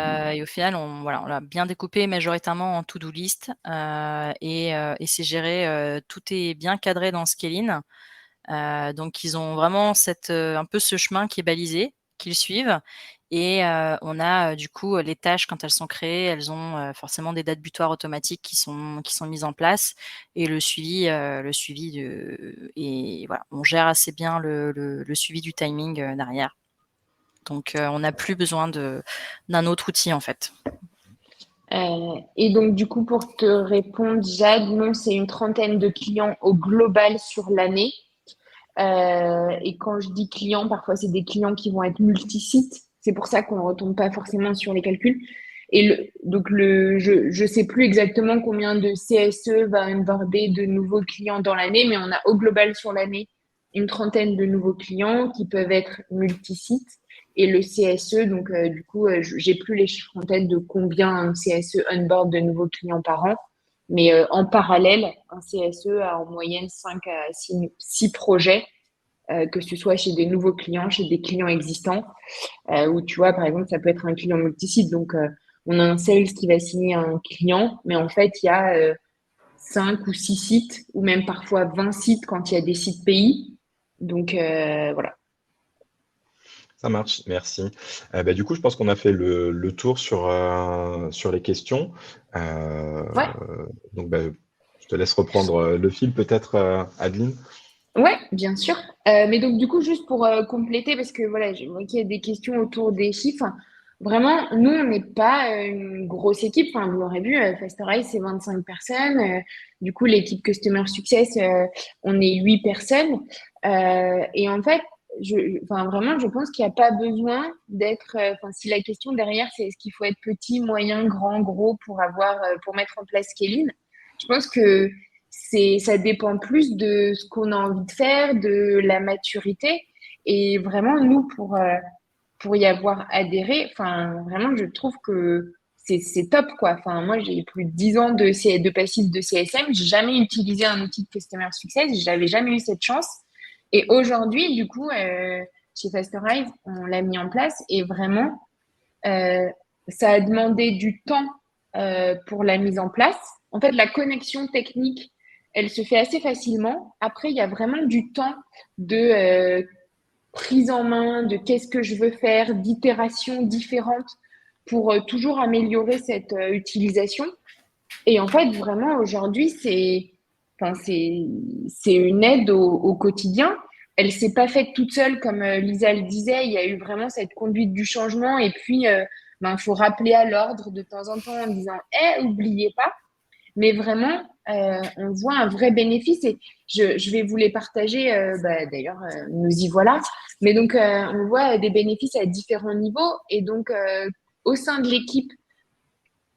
au final, on l'a bien découpé majoritairement en to-do list et c'est géré. Tout est bien cadré dans Scalin. Donc, ils ont vraiment un peu ce chemin qui est balisé, qu'ils suivent. Et on a du coup les tâches quand elles sont créées, elles ont forcément des dates butoirs automatiques qui sont mises en place et le suivi et voilà, on gère assez bien le suivi du timing derrière. Donc on n'a plus besoin d'un autre outil en fait. Et donc, du coup, pour te répondre, Jade, non, c'est une trentaine de clients au global sur l'année. Et quand je dis clients, parfois c'est des clients qui vont être multi-sites. C'est pour ça qu'on ne retombe pas forcément sur les calculs. Et je sais plus exactement combien de CSE va onboarder de nouveaux clients dans l'année, mais on a au global sur l'année une trentaine de nouveaux clients qui peuvent être multi-sites. Et le CSE, donc du coup, j'ai plus les chiffres en tête de combien un CSE onboard de nouveaux clients par an. Mais en parallèle, un CSE a en moyenne 5 à 6 projets, que ce soit chez des nouveaux clients, chez des clients existants, où tu vois, par exemple, ça peut être un client multisite. Donc, on a un sales qui va signer un client, mais en fait, il y a 5 ou 6 sites, ou même parfois 20 sites quand il y a des sites pays. Donc, voilà. Ça marche, merci. Du coup, je pense qu'on a fait le tour sur les questions. Euh, Ouais. donc, je te laisse reprendre le fil peut-être, Adeline. Ouais, bien sûr. Mais donc, du coup, juste pour compléter, parce que voilà, je vois qu'il y a des questions autour des chiffres. Vraiment, nous, on n'est pas une grosse équipe. Enfin, vous l'aurez vu, Fasterize, c'est 25 personnes. Du coup, l'équipe Customer Success, on est 8 personnes. Et en fait, enfin, vraiment, je pense qu'il n'y a pas besoin d'être. Enfin, si la question derrière, c'est est-ce qu'il faut être petit, moyen, grand, gros pour mettre en place Kéline, je pense que ça dépend plus de ce qu'on a envie de faire, de la maturité. Et vraiment, nous, pour y avoir adhéré, enfin, vraiment, je trouve que c'est top, quoi. Enfin, moi, j'ai plus de 10 ans de passif de CSM. J'ai jamais utilisé un outil de Customer Success. J'avais jamais eu cette chance. Et aujourd'hui, du coup, chez Fasterize, on l'a mis en place et vraiment, euh, ça a demandé du temps pour la mise en place. En fait, la connexion technique, elle se fait assez facilement. Après, il y a vraiment du temps de prise en main, de qu'est-ce que je veux faire, d'itérations différentes pour toujours améliorer cette utilisation. Et en fait, vraiment, aujourd'hui, c'est une aide au quotidien. Elle s'est pas faite toute seule, comme Lisa le disait. Il y a eu vraiment cette conduite du changement. Et puis, faut rappeler à l'ordre de temps en temps en disant, oubliez pas. Mais vraiment, on voit un vrai bénéfice et je vais vous les partager. D'ailleurs, nous y voilà. Mais donc, on voit des bénéfices à différents niveaux. Et donc, au sein de l'équipe,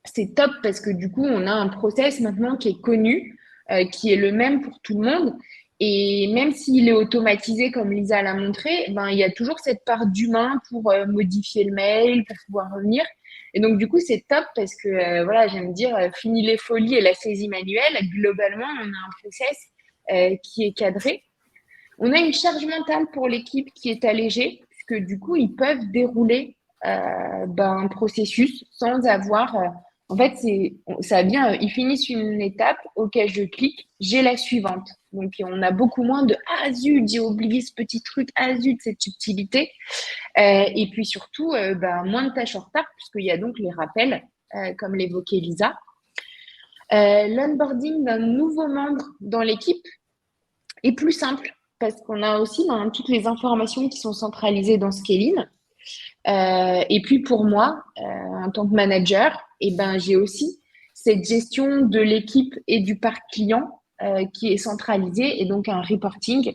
c'est top parce que du coup, on a un process maintenant qui est connu, qui est le même pour tout le monde. Et même s'il est automatisé, comme Lisa l'a montré, ben, il y a toujours cette part d'humain pour modifier le mail, pour pouvoir revenir. Et donc, du coup, c'est top parce que, voilà, j'aime dire, fini les folies et la saisie manuelle. Globalement, on a un process qui est cadré. On a une charge mentale pour l'équipe qui est allégée, puisque du coup, ils peuvent dérouler un processus sans avoir. En fait, ça vient, ils finissent une étape, ok, je clique, j'ai la suivante. Donc, on a beaucoup moins de ah zut, j'ai oublié ce petit truc, ah zut, cette subtilité. Et puis surtout, moins de tâches en retard, puisqu'il y a donc les rappels, comme l'évoquait Lisa. L'onboarding d'un nouveau membre dans l'équipe est plus simple parce qu'on a aussi toutes les informations qui sont centralisées dans Scalin. Et puis pour moi, en tant que manager, j'ai aussi cette gestion de l'équipe et du parc client qui est centralisée et donc un reporting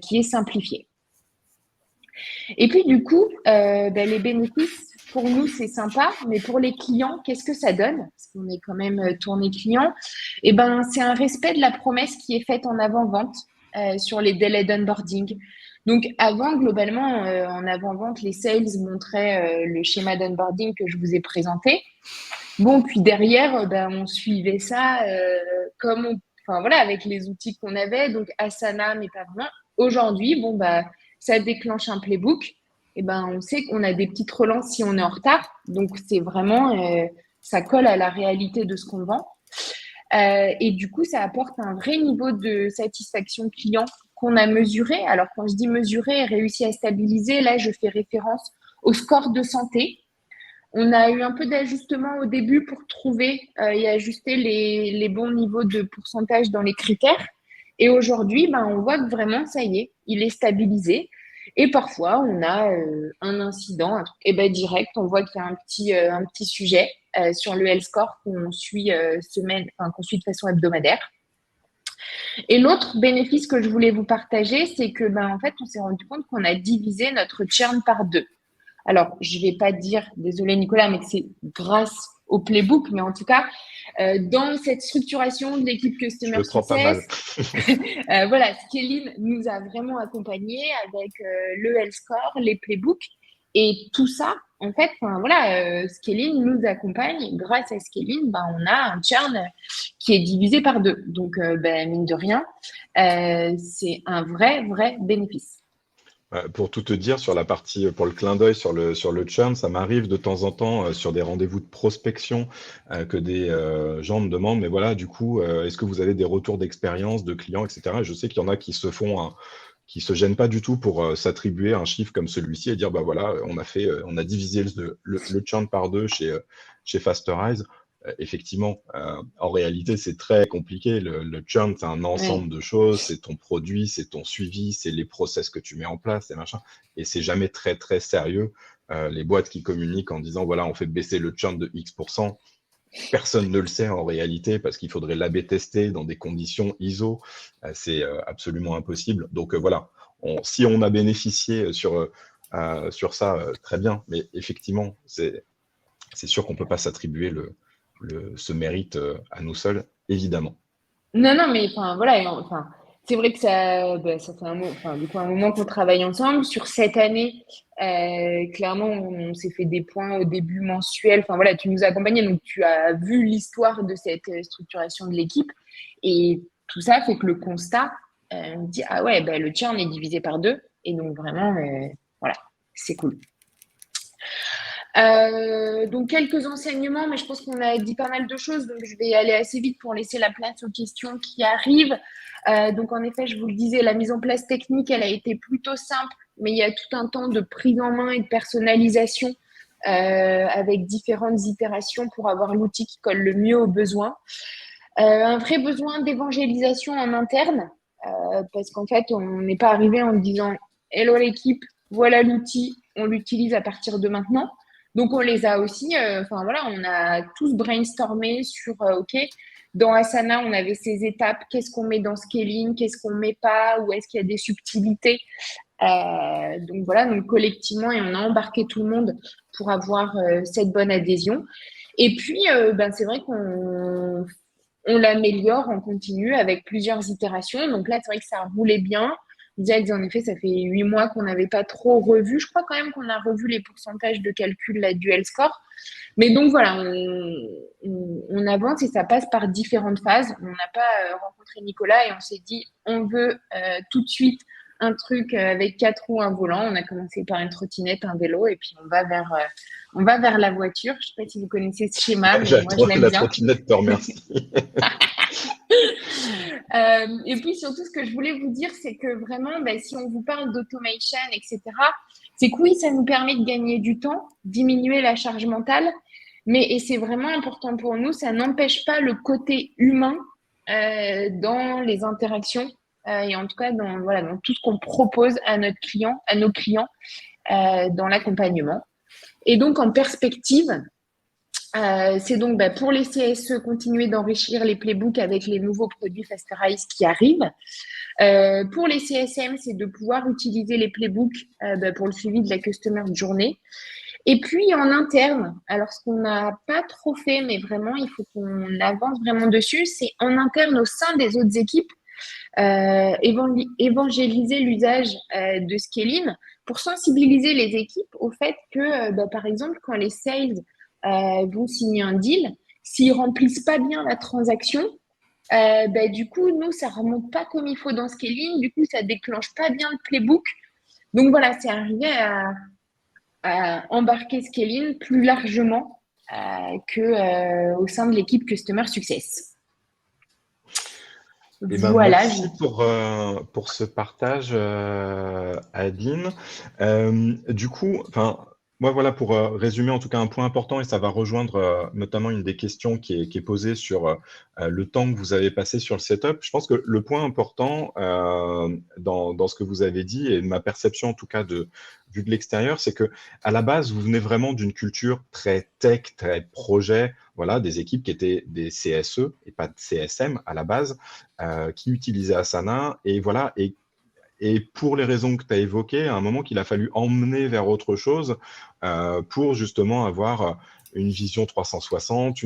qui est simplifié. Et puis du coup, les bénéfices, pour nous, c'est sympa, mais pour les clients, qu'est-ce que ça donne? Parce qu'on est quand même tourné client. Eh ben, c'est un respect de la promesse qui est faite en avant-vente sur les délais d'onboarding. Donc, avant, globalement, en avant-vente, les sales montraient le schéma d'onboarding que je vous ai présenté. Bon, puis derrière, on suivait ça enfin voilà, avec les outils qu'on avait, donc Asana, mais pas vraiment. Aujourd'hui, ça déclenche un playbook. Et on sait qu'on a des petites relances si on est en retard. Donc c'est vraiment, ça colle à la réalité de ce qu'on vend. Et du coup, ça apporte un vrai niveau de satisfaction client qu'on a mesuré. Alors quand je dis mesuré et réussi à stabiliser, là je fais référence au score de santé. On a eu un peu d'ajustement au début pour trouver et ajuster les bons niveaux de pourcentage dans les critères. Et aujourd'hui, on voit que vraiment, ça y est, il est stabilisé. Et parfois, on a un incident, un truc, et direct, on voit qu'il y a un petit sujet sur le health score qu'on suit qu'on suit de façon hebdomadaire. Et l'autre bénéfice que je voulais vous partager, c'est que en fait, on s'est rendu compte qu'on a divisé notre churn par 2. Alors, je ne vais pas dire, désolé Nicolas, mais que c'est grâce au playbook, mais en tout cas, dans cette structuration de l'équipe Customer Success, voilà, Scaling nous a vraiment accompagnés avec le health score, les playbooks, et tout ça, en fait, Scaling nous accompagne. Grâce à Scaling, on a un churn qui est divisé par 2. Donc, mine de rien, c'est un vrai bénéfice. Pour tout te dire, sur la partie, pour le clin d'œil sur le churn, ça m'arrive de temps en temps sur des rendez-vous de prospection que des gens me demandent, mais voilà, du coup, est-ce que vous avez des retours d'expérience de clients, etc. Et je sais qu'il y en a qui qui se gênent pas du tout pour s'attribuer un chiffre comme celui-ci et dire, voilà, on a divisé le churn par 2 chez Fasterize. Effectivement, en réalité, c'est très compliqué. Le churn, c'est un ensemble de choses. C'est ton produit, c'est ton suivi, c'est les process que tu mets en place, et machin. Et c'est jamais très, très sérieux. Les boîtes qui communiquent en disant, voilà, on fait baisser le churn de X%, personne ne le sait en réalité parce qu'il faudrait l'A/B tester dans des conditions ISO. C'est absolument impossible. Donc voilà, si on a bénéficié sur ça, très bien. Mais effectivement, c'est sûr qu'on ne peut pas s'attribuer ce mérite à nous seuls, évidemment. Non, mais c'est vrai que ça fait un moment qu'on travaille ensemble. Sur cette année, clairement, on s'est fait des points au début mensuel. Enfin voilà, tu nous as accompagnés, donc tu as vu l'histoire de cette structuration de l'équipe. Et tout ça fait que le constat, on dit, ah ouais, le churn est divisé par 2. Et donc vraiment, voilà, c'est cool. Donc quelques enseignements, mais je pense qu'on a dit pas mal de choses, donc je vais aller assez vite pour laisser la place aux questions qui arrivent. Donc en effet, je vous le disais, la mise en place technique, elle a été plutôt simple, mais il y a tout un temps de prise en main et de personnalisation avec différentes itérations pour avoir l'outil qui colle le mieux aux besoins. Un vrai besoin d'évangélisation en interne, parce qu'en fait, on n'est pas arrivé en disant « Hello l'équipe, voilà l'outil, on l'utilise à partir de maintenant ». Donc, on les a aussi, on a tous brainstormé sur, OK, dans Asana, on avait ces étapes, qu'est-ce qu'on met dans Scaling, qu'est-ce qu'on met pas, où est-ce qu'il y a des subtilités. Donc, collectivement, et on a embarqué tout le monde pour avoir cette bonne adhésion. Et puis, c'est vrai qu'on l'améliore en continu avec plusieurs itérations. Donc là, c'est vrai que ça roulait bien. Direct, en effet, ça fait 8 mois qu'on n'avait pas trop revu. Je crois quand même qu'on a revu les pourcentages de calcul là, du health score. Mais donc voilà, on avance et ça passe par différentes phases. On n'a pas rencontré Nicolas et on s'est dit, on veut tout de suite un truc avec 4 roues, un volant. On a commencé par une trottinette, un vélo et puis on va vers la voiture. Je ne sais pas si vous connaissez ce schéma, mais moi je l'aime bien. La trottinette te remercie. Et puis surtout, ce que je voulais vous dire, c'est que vraiment, si on vous parle d'automation, etc., c'est que oui, ça nous permet de gagner du temps, diminuer la charge mentale, et c'est vraiment important pour nous, ça n'empêche pas le côté humain dans les interactions et en tout cas dans tout ce qu'on propose à nos clients dans l'accompagnement. Et donc, en perspective, c'est donc pour les CSE, continuer d'enrichir les playbooks avec les nouveaux produits Fasterize qui arrivent. Pour les CSM, c'est de pouvoir utiliser les playbooks pour le suivi de la customer journée. Et puis en interne, alors ce qu'on n'a pas trop fait, mais vraiment, il faut qu'on avance vraiment dessus, c'est en interne au sein des autres équipes, évangéliser l'usage de Scaling pour sensibiliser les équipes au fait que, par exemple, quand les sales vont signer un deal, s'ils remplissent pas bien la transaction, du coup, nous, ça remonte pas comme il faut dans Scaling, du coup, ça déclenche pas bien le playbook. Donc voilà, c'est arrivé à embarquer Scaling plus largement qu'au sein de l'équipe Customer Success. Eh ben, Voilà. merci pour ce partage, Adeline. Du coup, enfin, moi, voilà, pour résumer en tout cas un point important, et ça va rejoindre notamment une des questions qui est posée sur le temps que vous avez passé sur le setup. Je pense que le point important dans ce que vous avez dit, et ma perception en tout cas vue de l'extérieur, c'est que à la base, vous venez vraiment d'une culture très tech, très projet, voilà, des équipes qui étaient des CSE et pas de CSM à la base, qui utilisaient Asana, et voilà, et pour les raisons que tu as évoquées, à un moment qu'il a fallu emmener vers autre chose pour justement avoir une vision 360,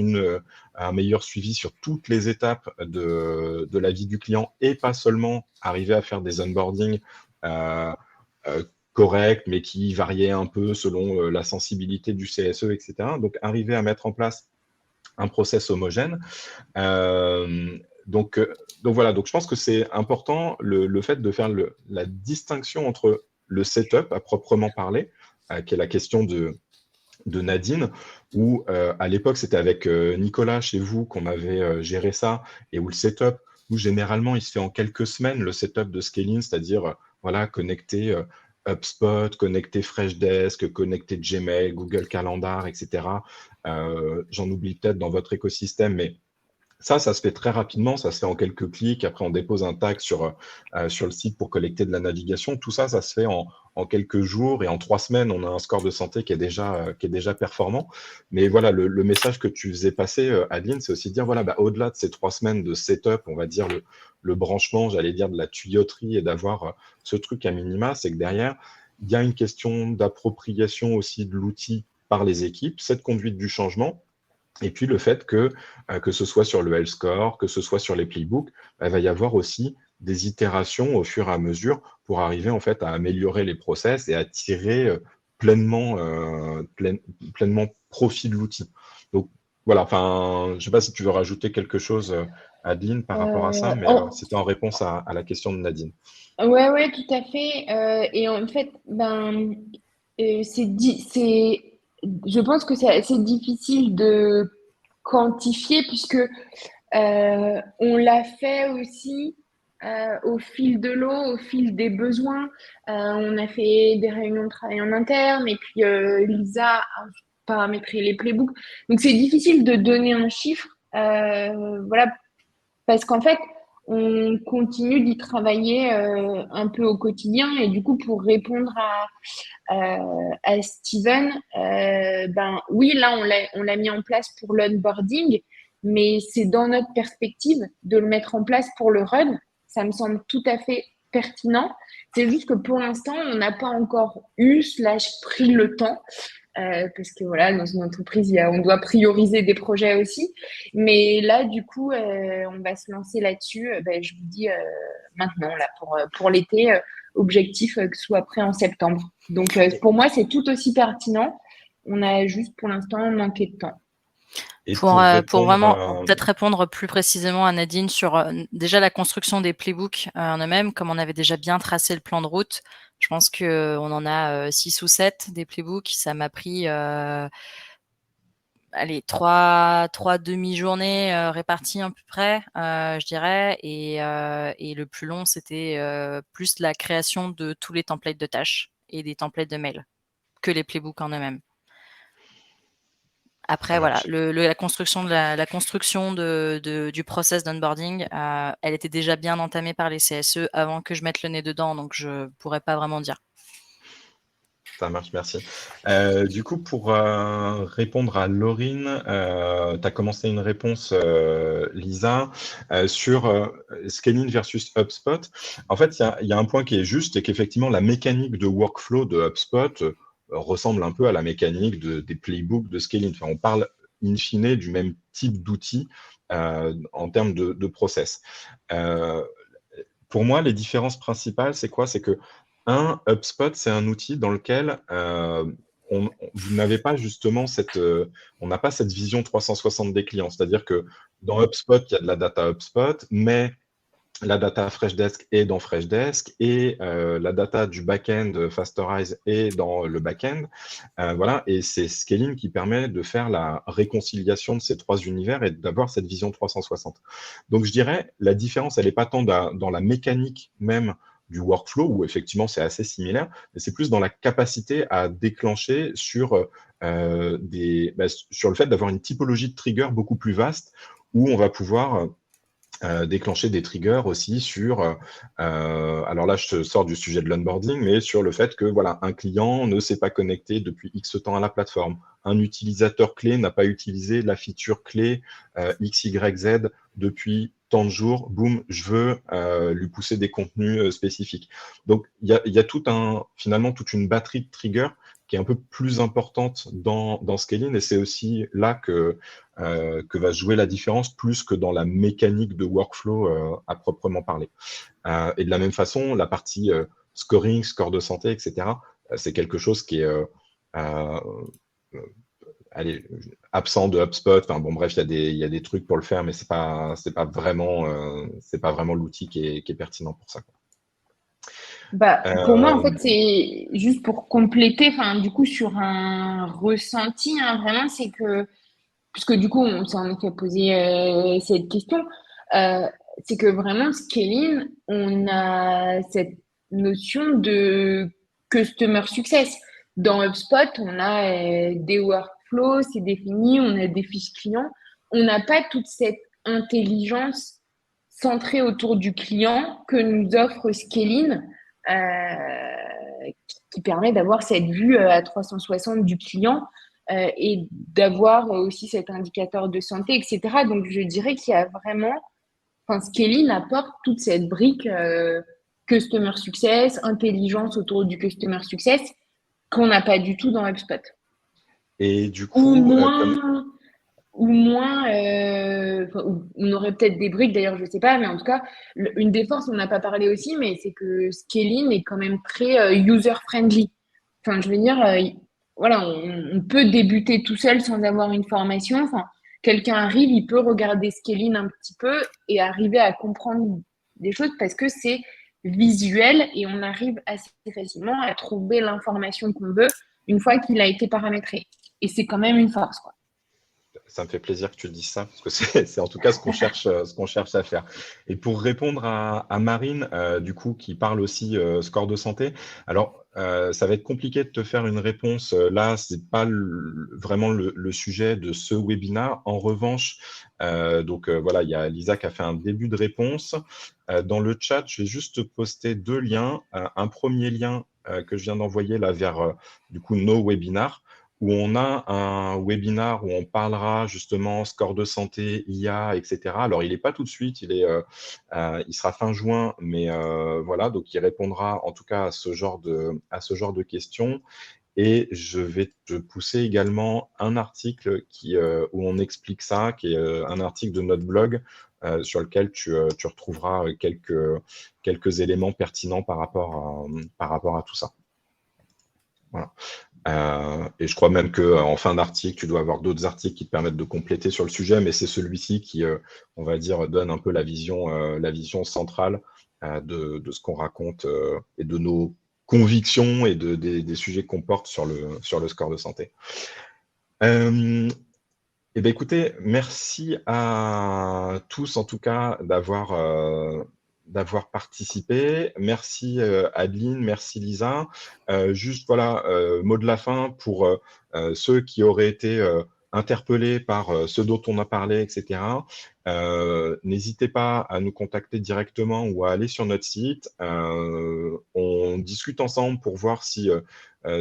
un meilleur suivi sur toutes les étapes de la vie du client, et pas seulement arriver à faire des onboarding corrects, mais qui variaient un peu selon la sensibilité du CSE, etc. Donc, arriver à mettre en place un process homogène. Donc voilà, donc je pense que c'est important le fait de faire la distinction entre le setup à proprement parler, qui est la question de Nadine, où à l'époque c'était avec Nicolas chez vous qu'on avait géré ça, et où le setup, où généralement il se fait en quelques semaines, le setup de Scaling, c'est-à-dire voilà, connecter HubSpot, connecter Freshdesk, connecter Gmail, Google Calendar, etc. J'en oublie peut-être dans votre écosystème, mais ça se fait très rapidement, ça se fait en quelques clics. Après, on dépose un tag sur le site pour collecter de la navigation. Tout ça se fait en quelques jours, et en 3 semaines, on a un score de santé qui est déjà performant. Mais voilà, le message que tu faisais passer, Adeline, c'est aussi de dire, voilà, au-delà de ces 3 semaines de setup, on va dire le branchement, j'allais dire de la tuyauterie, et d'avoir ce truc à minima, c'est que derrière, il y a une question d'appropriation aussi de l'outil par les équipes, cette conduite du changement. Et puis le fait que ce soit sur le health score, que ce soit sur les playbooks, il va y avoir aussi des itérations au fur et à mesure pour arriver en fait à améliorer les process et à tirer pleinement profit de l'outil. Donc voilà, enfin, je ne sais pas si tu veux rajouter quelque chose, Adeline, par rapport à ça, mais c'était en réponse à la question de Nadine. Ouais, tout à fait. Et en fait, je pense que c'est assez difficile de quantifier puisque on l'a fait aussi au fil de l'eau, au fil des besoins. On a fait des réunions de travail en interne, et puis Lisa a paramétré les playbooks. Donc c'est difficile de donner un chiffre, voilà, parce qu'en fait, on continue d'y travailler un peu au quotidien. Et du coup, pour répondre à Steven, oui, là, on l'a mis en place pour l'onboarding, mais c'est dans notre perspective de le mettre en place pour le run. Ça me semble tout à fait pertinent. C'est juste que pour l'instant, on n'a pas encore pris le temps. Parce que voilà, dans une entreprise, on doit prioriser des projets aussi. Mais là, du coup, on va se lancer là-dessus. Je vous dis maintenant, là, pour l'été, objectif que ce soit prêt en septembre. Donc, pour moi, c'est tout aussi pertinent. On a juste pour l'instant manqué de temps. Et pour vraiment peut-être répondre plus précisément à Nadine sur déjà la construction des playbooks en eux-mêmes, comme on avait déjà bien tracé le plan de route, je pense qu'on en a 6 ou 7 des playbooks. Ça m'a pris trois demi-journées réparties à peu près, je dirais. Et le plus long, c'était plus la création de tous les templates de tâches et des templates de mails que les playbooks en eux-mêmes. Après, voilà, la construction du process d'onboarding, elle était déjà bien entamée par les CSE avant que je mette le nez dedans, donc je pourrais pas vraiment dire. Ça marche, merci. Du coup, pour répondre à Laurine, tu as commencé une réponse, Lisa, sur Scaling versus HubSpot. En fait, il y a un point qui est juste, c'est qu'effectivement, la mécanique de workflow de HubSpot, ressemble un peu à la mécanique des playbooks de scaling. Enfin, on parle in fine du même type d'outils en termes de process. Pour moi, les différences principales, c'est quoi? C'est que, HubSpot, c'est un outil dans lequel vous n'avez pas justement on n'a pas cette vision 360 des clients. C'est-à-dire que dans HubSpot, il y a de la data HubSpot, mais la data Freshdesk est dans Freshdesk et la data du back-end Fastorize est dans le back-end. Voilà, et c'est Scaling qui permet de faire la réconciliation de ces trois univers et d'avoir cette vision 360. Donc, je dirais, la différence, elle n'est pas tant dans la mécanique même du workflow, où effectivement c'est assez similaire, mais c'est plus dans la capacité à déclencher sur le fait d'avoir une typologie de trigger beaucoup plus vaste, où on va pouvoir déclencher des triggers aussi sur, alors là je te sors du sujet de l'onboarding, mais sur le fait que voilà, un client ne s'est pas connecté depuis X temps à la plateforme, un utilisateur clé n'a pas utilisé la feature clé XYZ depuis tant de jours, boum, je veux lui pousser des contenus spécifiques. Donc il y a finalement toute une batterie de triggers qui est un peu plus importante dans Scaling, et c'est aussi là que va se jouer la différence, plus que dans la mécanique de workflow à proprement parler. Et de la même façon, la partie scoring, score de santé, etc., c'est quelque chose qui est absent de HubSpot. Enfin bon, bref, il y a des trucs pour le faire, mais c'est pas vraiment l'outil qui est pertinent pour ça, quoi. Pour moi, en fait, c'est juste pour compléter, enfin, du coup, sur un ressenti, hein, vraiment, c'est que, puisque du coup, on s'en est fait poser cette question, euh, c'est que vraiment, Scaling, on a cette notion de customer success. Dans HubSpot, on a des workflows, c'est défini, on a des fiches clients. On n'a pas toute cette intelligence centrée autour du client que nous offre Scaling, qui permet d'avoir cette vue à 360 du client et d'avoir aussi cet indicateur de santé, etc. Donc, je dirais qu'il y a vraiment, enfin, Scaling apporte toute cette brique customer success, intelligence autour du customer success qu'on n'a pas du tout dans HubSpot. Et du Ou coup, moins, on aurait peut-être des briques d'ailleurs, je sais pas, mais en tout cas, une des forces, on n'a pas parlé aussi, mais c'est que Scaling est quand même très user-friendly. Enfin, je veux dire, voilà, on peut débuter tout seul sans avoir une formation. Enfin, quelqu'un arrive, il peut regarder Scaling un petit peu et arriver à comprendre des choses parce que c'est visuel et on arrive assez facilement à trouver l'information qu'on veut une fois qu'il a été paramétré. Et c'est quand même une force, quoi. ça me fait plaisir que tu dises ça, parce que c'est en tout cas ce qu'on cherche à faire. Et pour répondre à Marine, du coup, qui parle aussi score de santé, alors ça va être compliqué de te faire une réponse. Là, c'est pas vraiment le sujet de ce webinaire. En revanche, voilà, il y a Lisa qui a fait un début de réponse. Dans le chat, je vais juste poster deux liens. Un premier lien que je viens d'envoyer là vers du coup nos webinars, où on a un webinar où on parlera justement score de santé, IA, etc. Alors, il n'est pas tout de suite, il sera fin juin, mais voilà, donc il répondra en tout cas à ce genre de questions. Et je vais te pousser également un article où on explique ça, qui est un article de notre blog sur lequel tu retrouveras quelques éléments pertinents par rapport à tout ça. Voilà. Et je crois même qu'en fin d'article, tu dois avoir d'autres articles qui te permettent de compléter sur le sujet, mais c'est celui-ci qui, on va dire, donne un peu la vision centrale de ce qu'on raconte et de nos convictions et des sujets qu'on porte sur le score de santé. Eh bien, écoutez, merci à tous en tout cas d'avoir participé. Merci Adeline, merci Lisa. Juste voilà, mot de la fin pour ceux qui auraient été interpellés par ce dont on a parlé, etc. N'hésitez pas à nous contacter directement ou à aller sur notre site. On discute ensemble pour voir si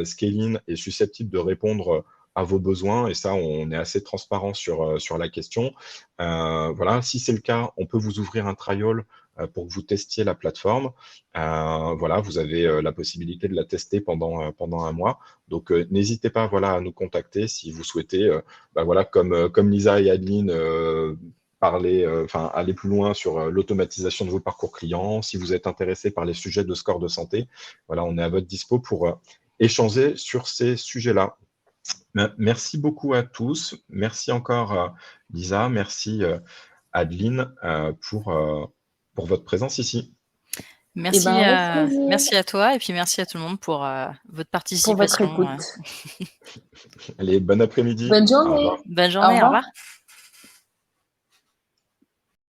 Scaling est susceptible de répondre à vos besoins, et ça, on est assez transparent sur la question. Voilà, si c'est le cas, on peut vous ouvrir un trial pour que vous testiez la plateforme. Voilà, vous avez la possibilité de la tester pendant un mois. Donc, n'hésitez pas, voilà, à nous contacter si vous souhaitez, voilà, comme Lisa et Adeline, aller plus loin sur l'automatisation de vos parcours clients. Si vous êtes intéressé par les sujets de score de santé, voilà, on est à votre dispo pour échanger sur ces sujets-là. Merci beaucoup à tous. Merci encore, Lisa. Merci, Adeline, pour votre présence ici. Merci, avec plaisir. merci à toi et puis merci à tout le monde pour votre Pour votre participation. écoute. Allez, bon après-midi. Bonne Au journée. revoir. Bonne Au journée, au revoir. revoir.